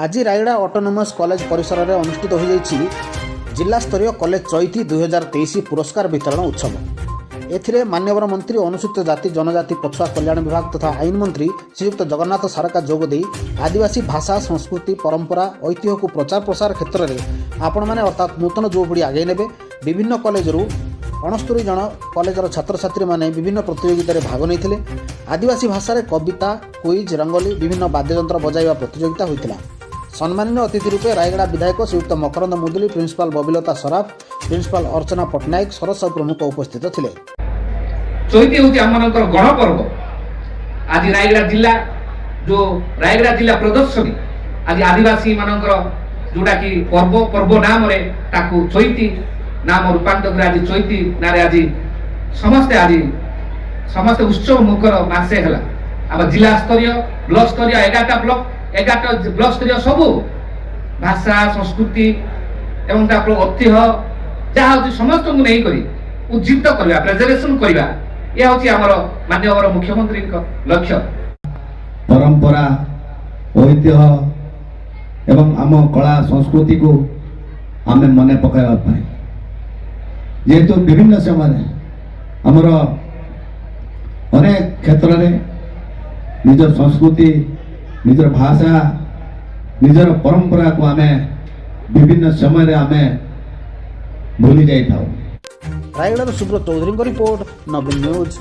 आज Rayagada autonomous college परिसर में अनुष्ठित हो जिला स्तरीय कॉलेज चैती 2023 पुरस्कार वितरण उत्सव। एथिरे मान्यवर मंत्री अनुसूचित जाति जनजाति पछुआ कल्याण विभाग तथा आईन मंत्री श्रीयुक्त जगन्नाथ सारका जोगदे आदिवासी भाषा संस्कृति परंपरा ऐतिह्य को प्रचार प्रसार क्षेत्र में आपण मैंने अर्थात नूतन युवपीढ़ी आगे ने विभिन्न कॉलेजरू 69 जन कॉलेजर छात्र छात्री माने विभिन्न प्रतियोगिता भाग नहीं। आदिवासी भाषा कविता क्विज रंगोली विभिन्न वाद्ययंत्र बजाइवा प्रतियोगिता होता। सम्मानित अतिथि रूपे रायगड़ा विधायक श्रीयुक्त मकरंद मुदुली प्रिंसिपाल बबिलता सराफ प्रिंसिपाल अर्चना पट्टनायक सरस प्रमुख उपस्थित थे। चैती हूँ आम गणपर्व। आज रायगड़ा जिला जो रायगड़ा जिला प्रदर्शनी आज आदिवासी मानकर जोटा कि पर्व पर्व नाम चैती नाम रूपांतर आज चैती नारे आज समस्ते उत्सव मुखर मासे है। आम जिला स्तरीय ब्लॉक स्तरीय 11टा ब्लॉक स्तरीय सबू भाषा संस्कृति एवं ऐतिह्य जहाँ समस्त को नहीं करी उज्जीवित करवा प्रेजेंटेशन करवा यह हूँ आमर माननीय मुख्यमंत्री लक्ष्य। परंपरा ऐतिह्य एवं आम कला संस्कृति को आम मन पकाइबा जेहेतु विभिन्न समय आमर अनेक क्षेत्र में निजर संस्कृति निजर भाषा निजर परंपरा को आम विभिन्न समय आम भूली जाई था। रायगड़ा सुब्रत चौधरी रिपोर्ट नवीन न्यूज।